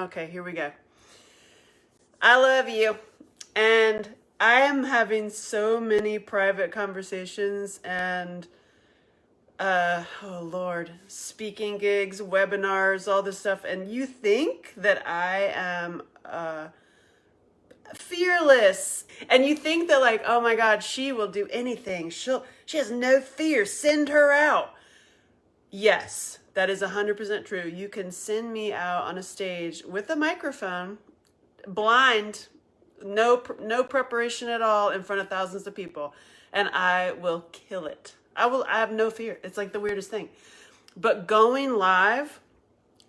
Okay, here we go. I love you. And I am having so many private conversations and, oh Lord, speaking gigs, webinars, all this stuff. And you think that I am fearless. And you think that, like, oh my God, she will do anything. She has no fear. Send her out. Yes, that is 100% true. You can send me out on a stage with a microphone, blind, no preparation at all, in front of thousands of people, and I will kill it. I have no fear. It's like the weirdest thing. But going live,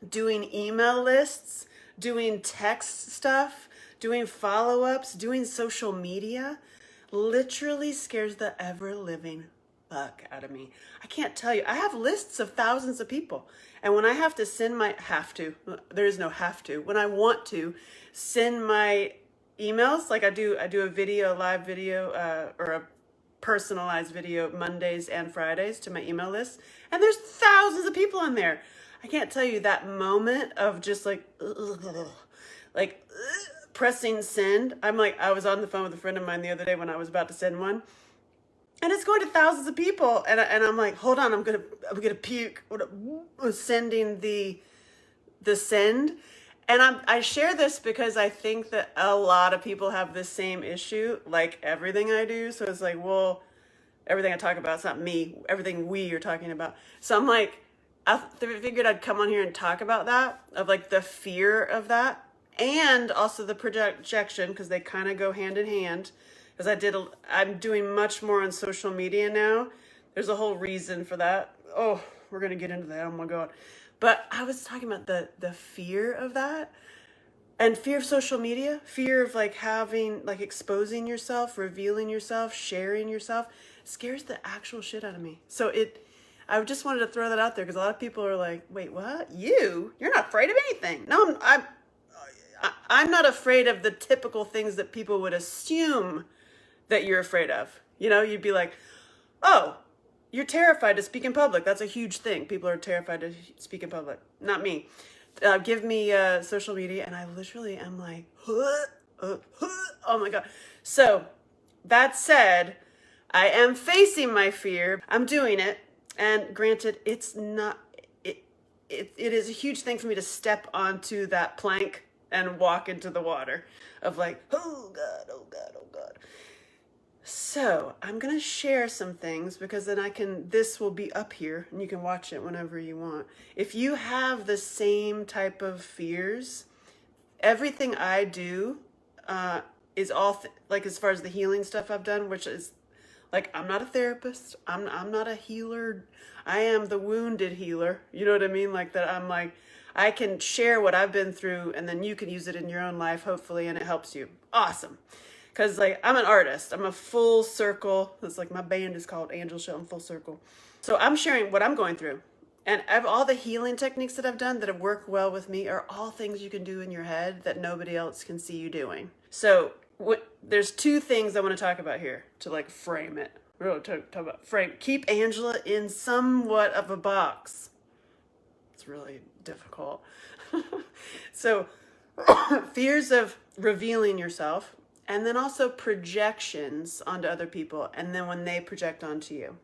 doing email lists, doing text stuff, doing follow-ups, doing social media literally scares the ever living fuck out of me. I can't tell you. I have lists of thousands of people. And when I have to send there is no have to. When I want to send my emails, like I do a live video, or a personalized video Mondays and Fridays to my email list. And there's thousands of people on there. I can't tell you that moment of just like pressing send. I was on the phone with a friend of mine the other day when I was about to send one. And it's going to thousands of people, and I'm like, hold on, I'm gonna puke. Sending the send, and I share this because I think that a lot of people have the same issue, like everything I do. So it's like, well, everything I talk about, it's not me. Everything we are talking about. So I'm like, I figured I'd come on here and talk about that, of like the fear of that, and also the projection, because they kind of go hand in hand. Because I'm doing much more on social media now. There's a whole reason for that. Oh, we're going to get into that. Oh my God. But I was talking about the fear of that, and fear of social media, fear of like exposing yourself, revealing yourself, sharing yourself, scares the actual shit out of me. So I just wanted to throw that out there, because a lot of people are like, wait, what? You're not afraid of anything. No, I'm not afraid of the typical things that people would assume that you're afraid of. You'd be like, oh, you're terrified to speak in public. That's a huge thing. People are terrified to speak in public. Not me. Give me social media, and I literally am like, oh my God. So that said, I am facing my fear. I'm doing it. And granted, it's not, it is a huge thing for me to step onto that plank and walk into the water of like, oh God, oh God, oh God. So I'm going to share some things, because then this will be up here and you can watch it whenever you want. If you have the same type of fears, everything I do is all like, as far as the healing stuff I've done, which is like, I'm not a therapist. I'm not a healer. I am the wounded healer. You know what I mean? Like that. I'm like, I can share what I've been through, and then you can use it in your own life, hopefully, and it helps you. Awesome. Because like, I'm an artist. I'm a full circle. It's like, my band is called Angela Shelton Full Circle. So I'm sharing what I'm going through. And all the healing techniques that I've done that have worked well with me are all things you can do in your head that nobody else can see you doing. So there's two things I want to talk about here to like frame it. We're going to talk about frame. Keep Angela in somewhat of a box. It's really difficult. So fears of revealing yourself, and then also projections onto other people, and then when they project onto you,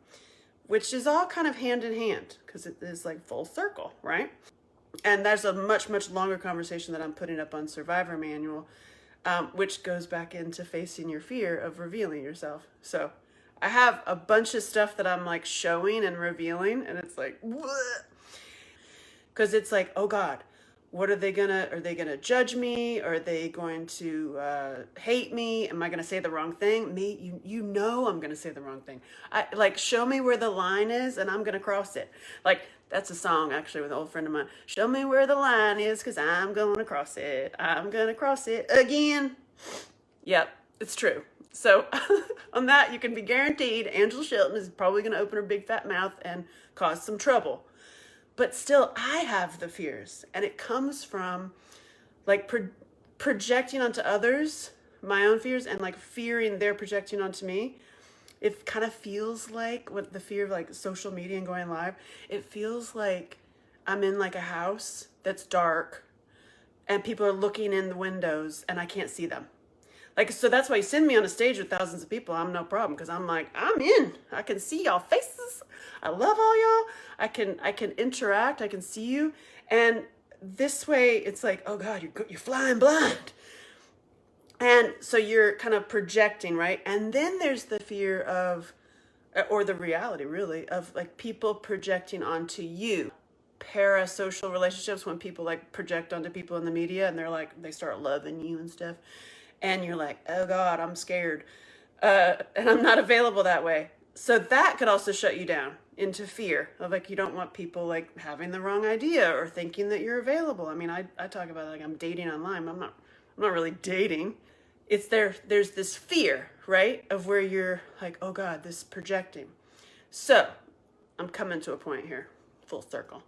which is all kind of hand in hand, because it is like full circle, right? And there's a much, much longer conversation that I'm putting up on Survivor Manual, which goes back into facing your fear of revealing yourself. So I have a bunch of stuff that I'm like showing and revealing, and it's like, because it's like, oh God, are they gonna judge me? Are they going to hate me? Am I gonna say the wrong thing? You know I'm gonna say the wrong thing. Show me where the line is, and I'm gonna cross it. Like, that's a song actually with an old friend of mine. Show me where the line is, because I'm gonna cross it. I'm gonna cross it again. Yep, it's true. So on that, you can be guaranteed Angela Shelton is probably gonna open her big fat mouth and cause some trouble. But still, I have the fears, and it comes from like projecting onto others my own fears, and like fearing they're projecting onto me. It kind of feels like, with the fear of like social media and going live, it feels like I'm in like a house that's dark, and people are looking in the windows and I can't see them. Like, so that's why you send me on a stage with thousands of people. I'm no problem because I'm like, I'm in. I can see y'all faces. I love all y'all. I can interact. I can see you. And this way, it's like, oh God, you're flying blind. And so you're kind of projecting, right? And then there's the fear of, or the reality really, of like people projecting onto you. Parasocial relationships, when people like project onto people in the media and they're like, they start loving you and stuff. And you're like, oh God, I'm scared. And I'm not available that way. So that could also shut you down into fear of like, you don't want people like having the wrong idea or thinking that you're available. I mean, I talk about like I'm dating online. I'm not really dating. It's there's this fear, right? Of where you're like, oh God, this projecting. So I'm coming to a point here, full circle.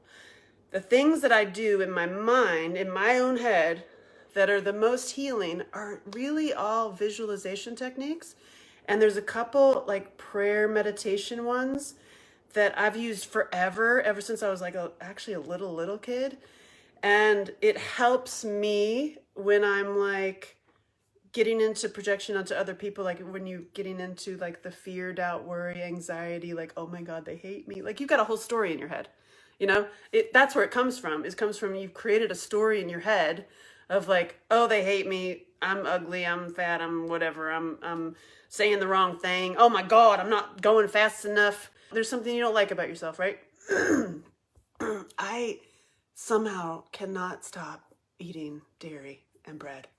The things that I do in my mind, in my own head, that are the most healing are really all visualization techniques. And there's a couple like prayer meditation ones that I've used forever, ever since I was like actually a little kid. And it helps me when I'm like getting into projection onto other people, like when you're getting into like the fear, doubt, worry, anxiety, like, oh my God, they hate me. Like you've got a whole story in your head. You know, that's where it comes from. It comes from you've created a story in your head of like, oh, they hate me. I'm ugly. I'm fat. I'm whatever. I'm saying the wrong thing. Oh my God, I'm not going fast enough. There's something you don't like about yourself, right? I somehow cannot stop eating dairy and bread.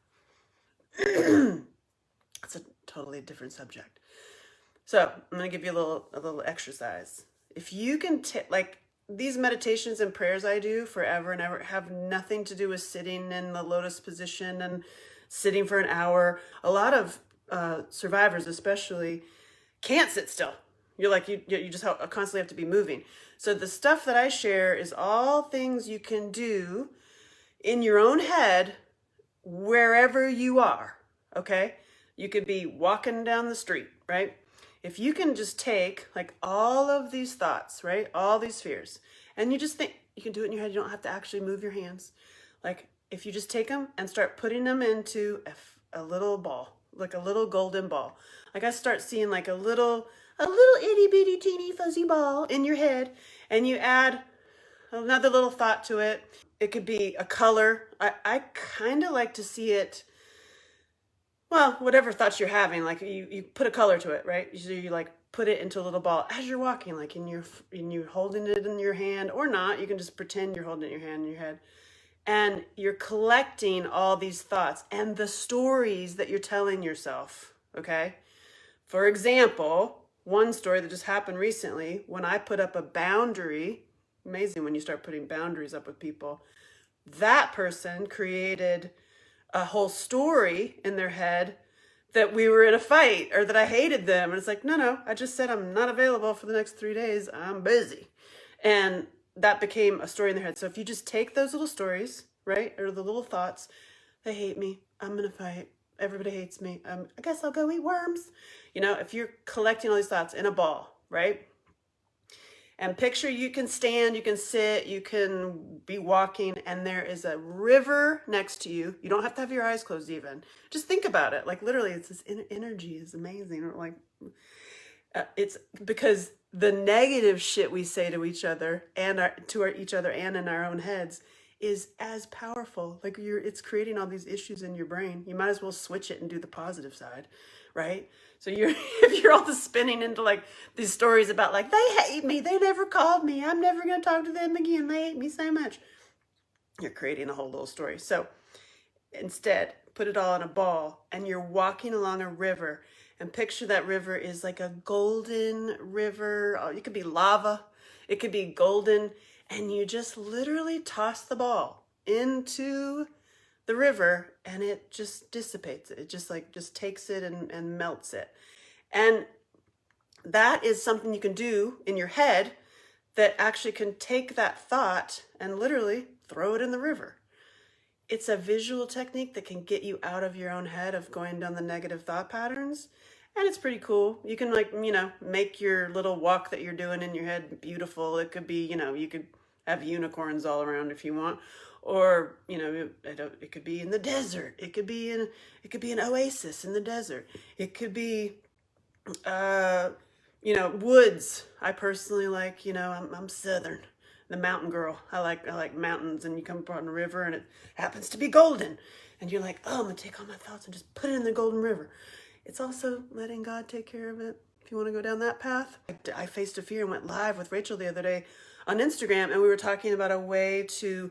It's a totally different subject. So I'm going to give you a little exercise. If you can like these meditations and prayers I do forever and ever have nothing to do with sitting in the lotus position and sitting for an hour. A lot of survivors especially can't sit still. You're like, you just constantly have to be moving. So the stuff that I share is all things you can do in your own head wherever you are, okay? You could be walking down the street, right? If you can just take like all of these thoughts, right? All these fears, and you just think, you can do it in your head. You don't have to actually move your hands. Like if you just take them and start putting them into a little ball, like a little golden ball. Like I start seeing like a little itty bitty teeny fuzzy ball in your head, and you add another little thought to it. It could be a color. I kind of like to see it, well, whatever thoughts you're having, like you put a color to it, right? So you like put it into a little ball as you're walking, like you're holding it in your hand or not. You can just pretend you're holding it in your hand in your head. And you're collecting all these thoughts and the stories that you're telling yourself, okay? For example, one story that just happened recently, when I put up a boundary, amazing when you start putting boundaries up with people, that person created a whole story in their head that we were in a fight or that I hated them. And it's like, no, I just said I'm not available for the next 3 days. I'm busy. And that became a story in their head. So if you just take those little stories, right, or the little thoughts, they hate me, I'm in a fight, everybody hates me, I guess I'll go eat worms. You know, if you're collecting all these thoughts in a ball, right? And picture you can stand, you can sit, you can be walking, and there is a river next to you. You don't have to have your eyes closed even. Just think about it. Like literally, it's this energy is amazing. Or like, it's because the negative shit we say to each other and each other and in our own heads is as powerful. Like it's creating all these issues in your brain. You might as well switch it and do the positive side, right? So if you're all just spinning into like these stories about like, they hate me, they never called me, I'm never going to talk to them again, they hate me so much. You're creating a whole little story. So instead, put it all in a ball and you're walking along a river, and picture that river is like a golden river. Oh, it could be lava, it could be golden, and you just literally toss the ball into the river and it just dissipates it. It just takes it and melts it. And that is something you can do in your head that actually can take that thought and literally throw it in the river. It's a visual technique that can get you out of your own head of going down the negative thought patterns. And it's pretty cool. You can make your little walk that you're doing in your head beautiful. It could be, you could have unicorns all around if you want. or it could be in the desert. It could be an oasis in the desert. It could be woods. I personally like, I'm Southern, the mountain girl. I like mountains, and you come upon a river and it happens to be golden. And you're like, oh, I'm gonna take all my thoughts and just put it in the golden river. It's also letting God take care of it. If you want to go down that path. I faced a fear and went live with Rachel the other day on Instagram, and we were talking about a way to,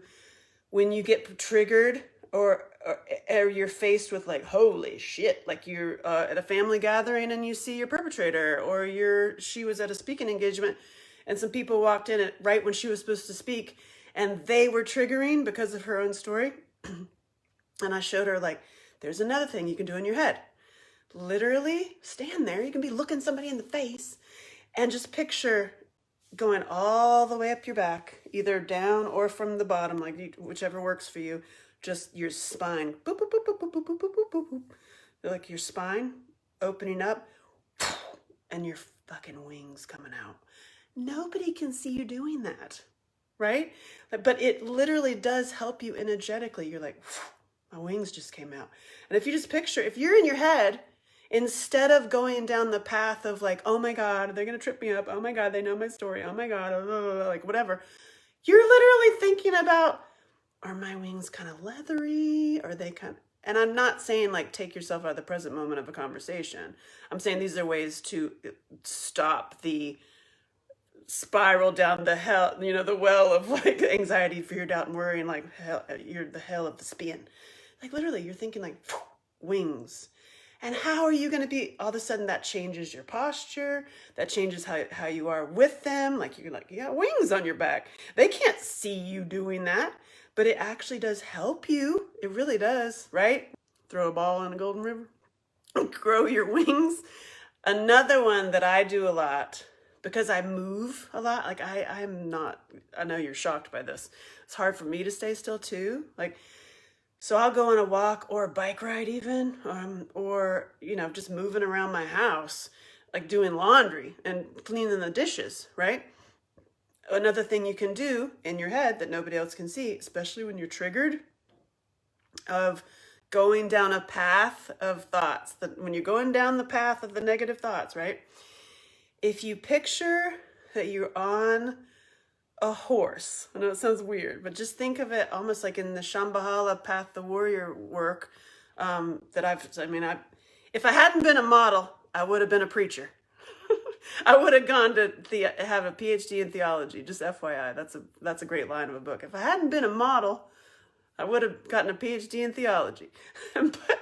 when you get triggered or you're faced with like, holy shit, like you're at a family gathering and you see your perpetrator, or she was at a speaking engagement and some people walked in right when she was supposed to speak and they were triggering because of her own story. And I showed her, like, there's another thing you can do in your head. Literally stand there. You can be looking somebody in the face and just picture going all the way up your back, either down or from the bottom, like whichever works for you. Just your spine, boop, boop, boop, boop, boop, boop, boop, boop, boop, boop. Like your spine opening up and your fucking wings coming out. Nobody can see you doing that, right? But it literally does help you energetically. You're like, my wings just came out. And if you just picture, if you're in your head, instead of going down the path of like, oh my God, they're going to trip me up. Oh my God, they know my story. Oh my God, like whatever. You're literally thinking about, are my wings kind of leathery? Are they kind of, and I'm not saying like take yourself out of the present moment of a conversation. I'm saying these are ways to stop the spiral down the hell, the well of like anxiety, fear, doubt, and worry, and like hell, you're the hell of the spin. Like literally you're thinking like wings. And how are you going to be, all of a sudden that changes your posture, that changes how you are with them. Like you're like, you got wings on your back. They can't see you doing that, but it actually does help you. It really does, right? Throw a ball in a golden river, grow your wings. Another one that I do a lot, because I move a lot, like I'm not, I know you're shocked by this. It's hard for me to stay still too. Like, so I'll go on a walk or a bike ride even, or, just moving around my house, like doing laundry and cleaning the dishes, right? Another thing you can do in your head that nobody else can see, especially when you're triggered, of going down a path of thoughts, when you're going down the path of the negative thoughts, right? If you picture that you're on a horse. I know it sounds weird, but just think of it almost like in the Shambhala Path the Warrior work if I hadn't been a model, I would have been a preacher. I would have gone to have a PhD in theology, just FYI. That's a great line of a book. If I hadn't been a model, I would have gotten a PhD in theology. But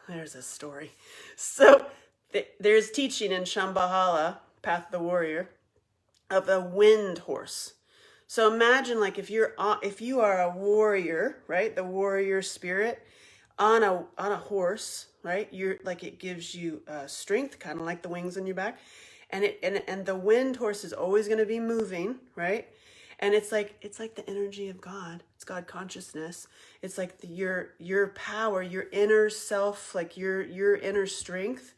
there's a story. So there's teaching in Shambhala Path the Warrior of a wind horse. So imagine like if you are a warrior, right? The warrior spirit on a horse, right? You're like, it gives you strength, kind of like the wings on your back, and the wind horse is always going to be moving, right? And it's like the energy of God. It's God consciousness. It's like your power, your inner self, like your inner strength,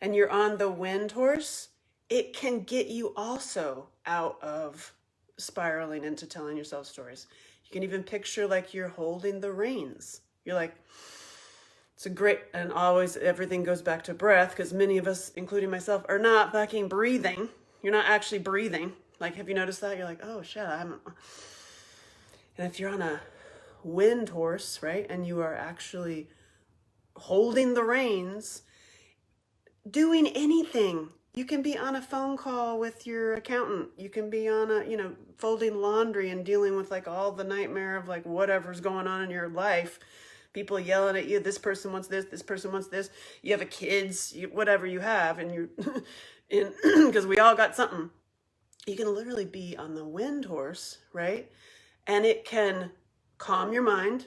and you're on the wind horse. It can get you also out of spiraling into telling yourself stories. You can even picture like you're holding the reins. You're like, it's a great, and always everything goes back to breath, because many of us, including myself, are not fucking breathing. You're not actually breathing. Like, have you noticed that? You're like, oh shit, and if you're on a wind horse, right, and you are actually holding the reins, doing anything. You can be on a phone call with your accountant. You can be on folding laundry and dealing with like all the nightmare of like whatever's going on in your life. People yelling at you, this person wants this person wants this. You have kids, whatever you have, and you're, because we all got something. You can literally be on the wind horse, right? And it can calm your mind,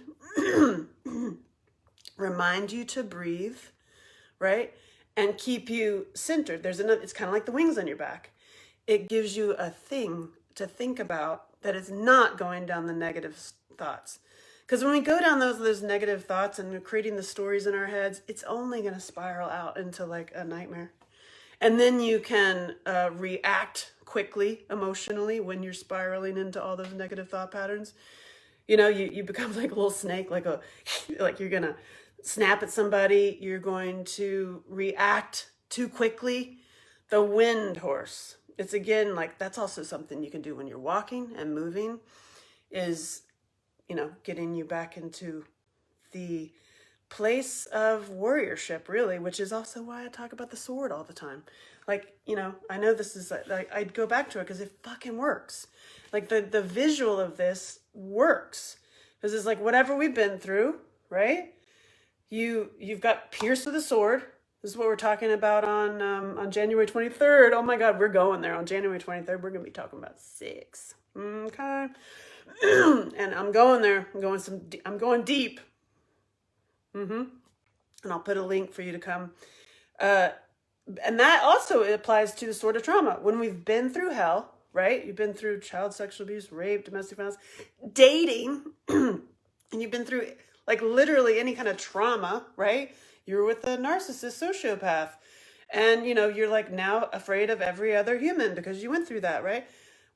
remind you to breathe, right? And keep you centered. It's kind of like the wings on your back. It gives you a thing to think about that is not going down the negative thoughts. Because when we go down those negative thoughts and we're creating the stories in our heads, it's only going to spiral out into like a nightmare. And then you can react quickly emotionally when you're spiraling into all those negative thought patterns. you become like a little snake, like you're gonna snap at somebody, you're going to react too quickly. The wind horse. It's again like that's also something you can do when you're walking and moving, is getting you back into the place of warriorship, really, which is also why I talk about the sword all the time. Like, I know this is like I'd go back to it because it fucking works. Like the visual of this works because it's like whatever we've been through, right? You've got pierced with a sword. This is what we're talking about on January 23rd. Oh my God, we're going there on January 23rd. We're gonna be talking about sex. Okay. And I'm going there. I'm going deep. And I'll put a link for you to come. And that also applies to the sword of trauma. When we've been through hell, right? You've been through child sexual abuse, rape, domestic violence, dating, and you've been through like literally any kind of trauma, right? You're with a narcissist, sociopath, and you're like now afraid of every other human because you went through that, right?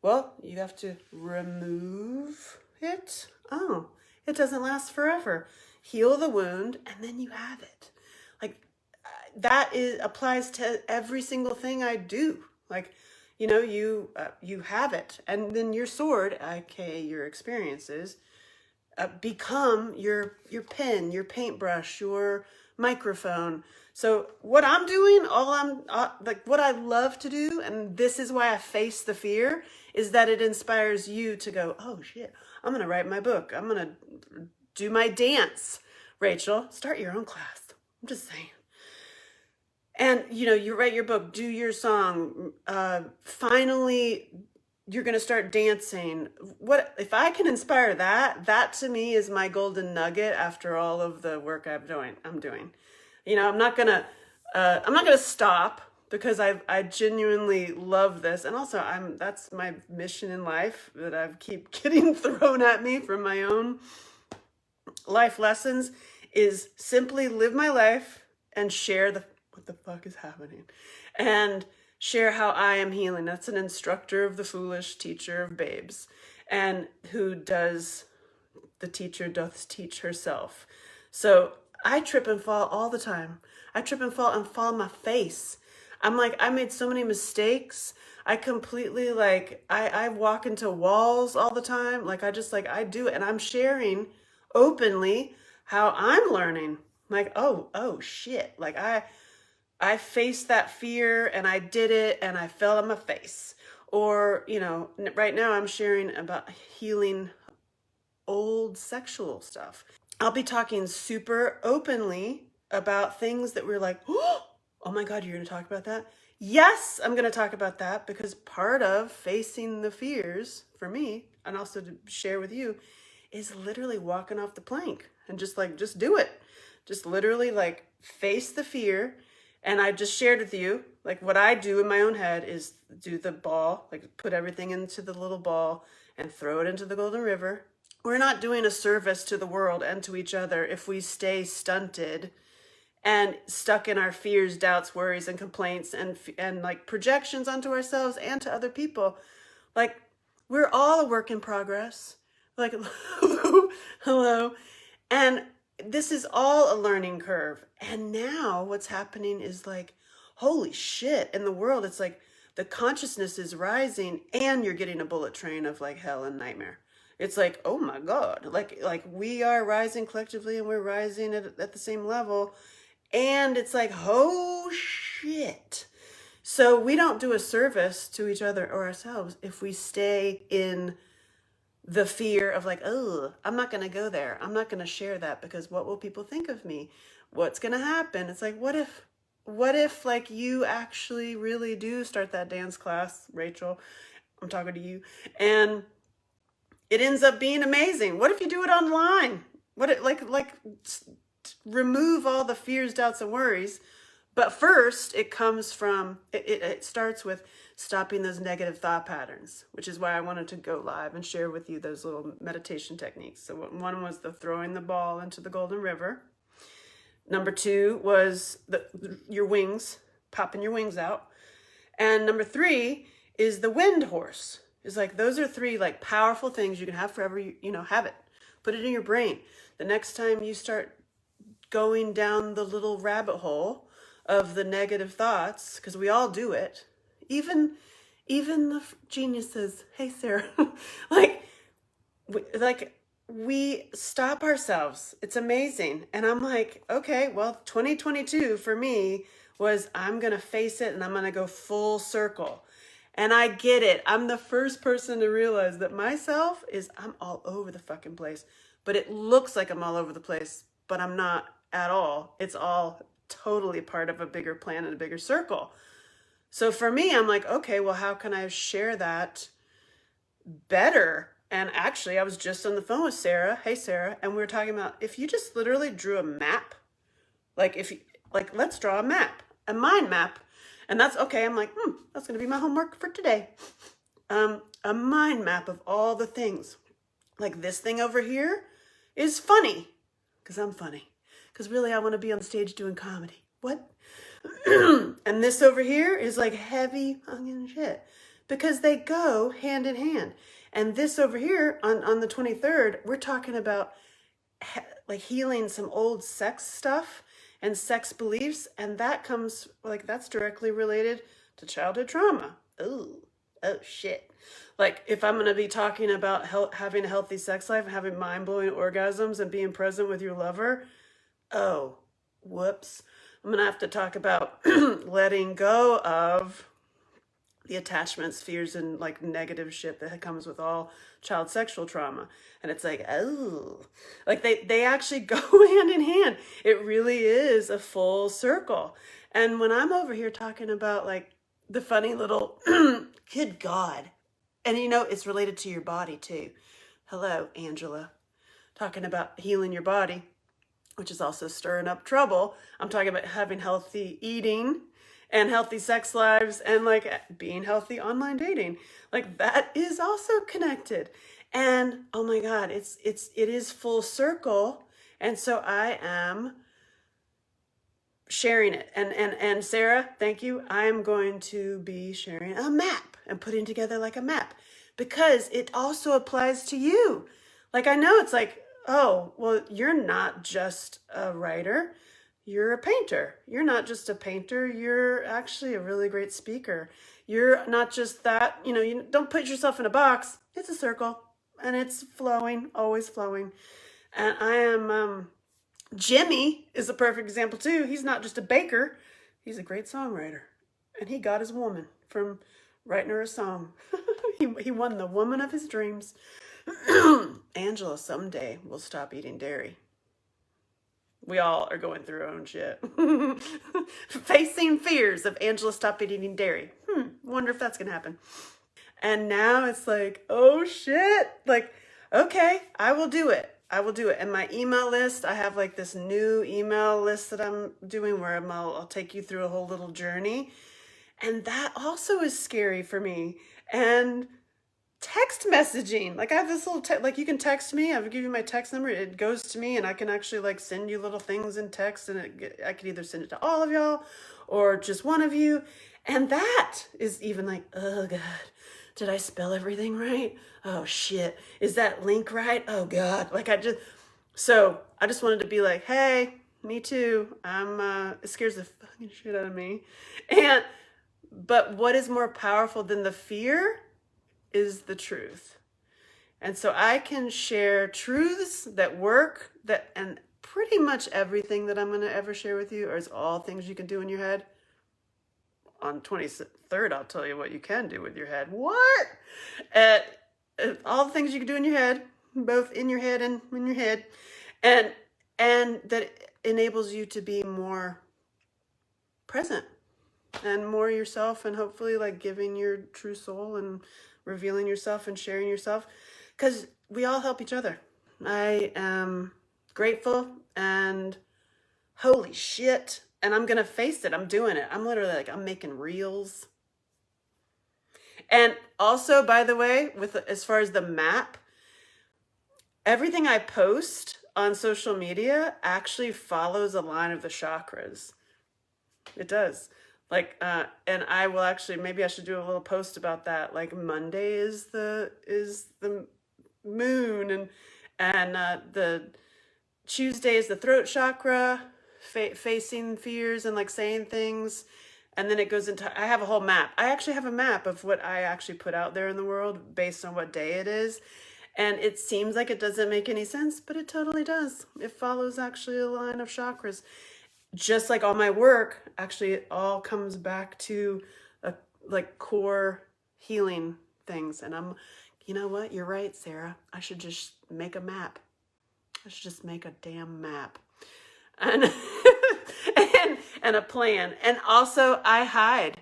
Well, you have to remove it. Oh, it doesn't last forever. Heal the wound, and then you have it. Like applies to every single thing I do. Like, you have it, and then your sword, aka your experiences, become your pen, your paintbrush, your microphone. So what I'm doing, like what I love to do, and this is why I face the fear, is that it inspires you to go, oh shit, I'm gonna write my book. I'm gonna do my dance. Rachel, start your own class. I'm just saying. And you write your book, do your song. Finally, you're gonna start dancing. What if I can inspire that? That to me is my golden nugget after all of the work I'm doing. I'm not gonna stop because I genuinely love this, and also that's my mission in life that I keep getting thrown at me from my own life lessons, is simply live my life and share what the fuck is happening, and share how I am healing. That's an instructor of the foolish, teacher of babes, and who does the teacher doth teach herself. So I trip and fall all the time. I trip and fall on my face. I'm like, I made so many mistakes. I completely I walk into walls all the time. Like I do it, and I'm sharing openly how I'm learning. Like, oh shit. Like I faced that fear and I did it and I fell on my face. Or, right now I'm sharing about healing old sexual stuff. I'll be talking super openly about things that we're like, oh my God, you're going to talk about that? Yes, I'm going to talk about that, because part of facing the fears for me, and also to share with you, is literally walking off the plank and just do it. Just literally face the fear. And I just shared with you, what I do in my own head is do the ball, put everything into the little ball and throw it into the Golden River. We're not doing a service to the world and to each other if we stay stunted and stuck in our fears, doubts, worries, and complaints and projections onto ourselves and to other people. We're all a work in progress. Hello. And this is all a learning curve. And now what's happening is holy shit, in the world, it's the consciousness is rising and you're getting a bullet train of hell and nightmare. It's oh my God, we are rising collectively and we're rising at the same level. And it's oh shit. So we don't do a service to each other or ourselves if we stay in the fear of oh, I'm not going to go there. I'm not going to share that because what will people think of me? What's going to happen? It's what if you actually really do start that dance class, Rachel? I'm talking to you. And it ends up being amazing. What if you do it online? Remove all the fears, doubts, and worries. But first, it comes from, it starts with stopping those negative thought patterns, which is why I wanted to go live and share with you those little meditation techniques. So one was the throwing the ball into the Golden River. Number 2 was your wings, popping your wings out. And number 3 is the wind horse. It's those are 3 powerful things you can have forever. Have it. Put it in your brain. The next time you start going down the little rabbit hole of the negative thoughts, because we all do it, even the geniuses, hey Sarah, like we stop ourselves. It's amazing. And I'm like, okay, well, 2022 for me was I'm going to face it and I'm going to go full circle. And I get it. I'm the first person to realize that myself is I'm all over the fucking place. But it looks like I'm all over the place, but I'm not at all. It's all totally part of a bigger plan and a bigger circle. So for me, I'm like, okay, well, how can I share that better? And actually, I was just on the phone with Sarah. Hey, Sarah. And we were talking about if you just literally drew a map, let's draw a map, a mind map. And that's okay. I'm like, that's going to be my homework for today. A mind map of all the things. Like this thing over here is funny because I'm funny. Because really, I want to be on stage doing comedy. What? And this over here is like heavy fucking shit because they go hand in hand. And this over here on the 23rd, we're talking about like healing some old sex stuff and sex beliefs. And that comes like that's directly related to childhood trauma. Oh shit. Like if I'm going to be talking about having a healthy sex life and having mind-blowing orgasms and being present with your lover, oh, whoops. I'm going to have to talk about letting go of the attachments, fears, and like negative shit that comes with all child sexual trauma. And it's like, oh, like they actually go hand in hand. It really is a full circle. And when I'm over here talking about like the funny little, good God. And you know, it's related to your body too. Hello, Angela. Talking about healing your body, which is also stirring up trouble. I'm talking about having healthy eating and healthy sex lives and like being healthy online dating. Like that is also connected. And oh my God, it is full circle. And so I am sharing it. And Sarah, thank you. I'm going to be sharing a map and putting together like a map because it also applies to you. Like I know it's like, oh, well, you're not just a writer. You're a painter. You're not just a painter. You're actually a really great speaker. You're not just that, you don't put yourself in a box. It's a circle and it's flowing, always flowing. And I am, Jimmy is a perfect example too. He's not just a baker. He's a great songwriter. And he got his woman from writing her a song. He won the woman of his dreams. Angela someday will stop eating dairy. We all are going through our own shit. Facing fears of Angela stop eating dairy. Wonder if that's going to happen. And now it's like, oh shit. Like, okay, I will do it. And my email list, I have like this new email list that I'm doing where I'll take you through a whole little journey. And that also is scary for me. And text messaging, like I have this little like you can text me. I'll give you my text number. It goes to me and I can actually like send you little things in text and I can either send it to all of y'all or just one of you. And that is even like, oh God, did I spell everything right? Oh shit, is that link right? Oh God, like I just wanted to be like, hey, me too. It scares the fucking shit out of me. But what is more powerful than the fear is the truth. And so I can share truths that work, and pretty much everything that I'm going to ever share with you is all things you can do in your head. On 23rd, I'll tell you what you can do with your head. What? All the things you can do in your head, both in your head and in your head. And that enables you to be more present and more yourself and hopefully like giving your true soul and revealing yourself and sharing yourself because we all help each other. I am grateful and holy shit. And I'm going to face it. I'm doing it. I'm literally like, I'm making reels. And also, by the way, as far as the map, everything I post on social media actually follows a line of the chakras. It does. Like, and I will actually, maybe I should do a little post about that. Like Monday is the moon And the Tuesday is the throat chakra, facing fears and like saying things. And then it goes into, I have a whole map. I actually have a map of what I actually put out there in the world based on what day it is. And it seems like it doesn't make any sense, but it totally does. It follows actually a line of chakras. Just like all my work, actually, it all comes back to like core healing things. And you know what? You're right, Sarah. I should just make a map. I should just make a damn map. And and a plan. And also I hide.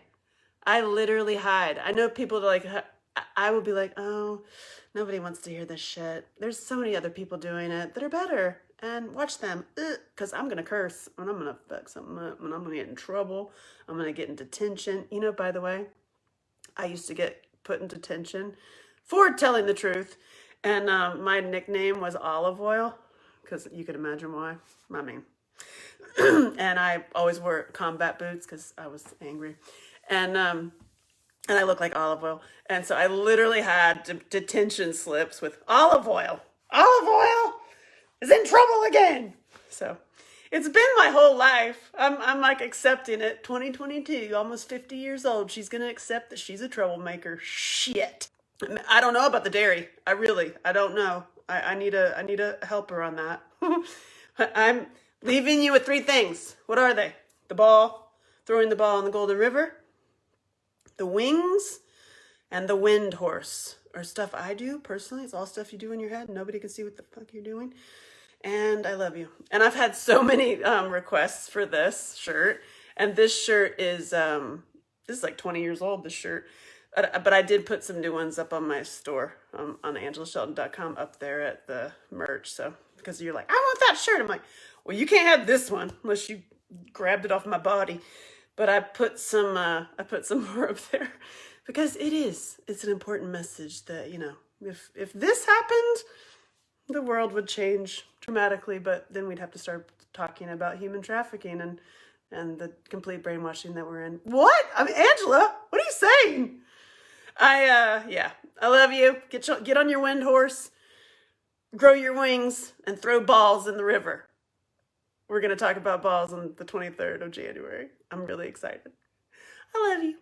I literally hide. I know people like, I will be like, oh, nobody wants to hear this shit. There's so many other people doing it that are better. And watch them, because I'm going to curse and I'm going to fuck something up and I'm going to get in trouble. I'm going to get in detention. You know, by the way, I used to get put in detention for telling the truth. And my nickname was Olive Oil, because you can imagine why. I mean, and I always wore combat boots because I was angry. And I look like olive oil. And so I literally had detention slips with olive oil. Olive oil is in trouble again. So it's been my whole life. I'm like accepting it. 2022, almost 50 years old. She's going to accept that she's a troublemaker. Shit. I don't know about the dairy. I don't know. I need a helper on that. I'm leaving you with 3 things. What are they? The ball, throwing the ball in the Golden River, the wings, and the wind horse are stuff I do personally. It's all stuff you do in your head. Nobody can see what the fuck you're doing. And I love you. And I've had so many requests for this shirt. And this shirt is, this is like 20 years old, this shirt. But I did put some new ones up on my store, on AngelaShelton.com, up there at the merch. So, because you're like, I want that shirt. I'm like, well, you can't have this one unless you grabbed it off my body. But I put some more up there because it's an important message that, you know, if this happened, the world would change dramatically, but then we'd have to start talking about human trafficking and the complete brainwashing that we're in. What? I mean, Angela, what are you saying? I love you. Get on your wind horse, grow your wings, and throw balls in the river. We're going to talk about balls on the 23rd of January. I'm really excited. I love you.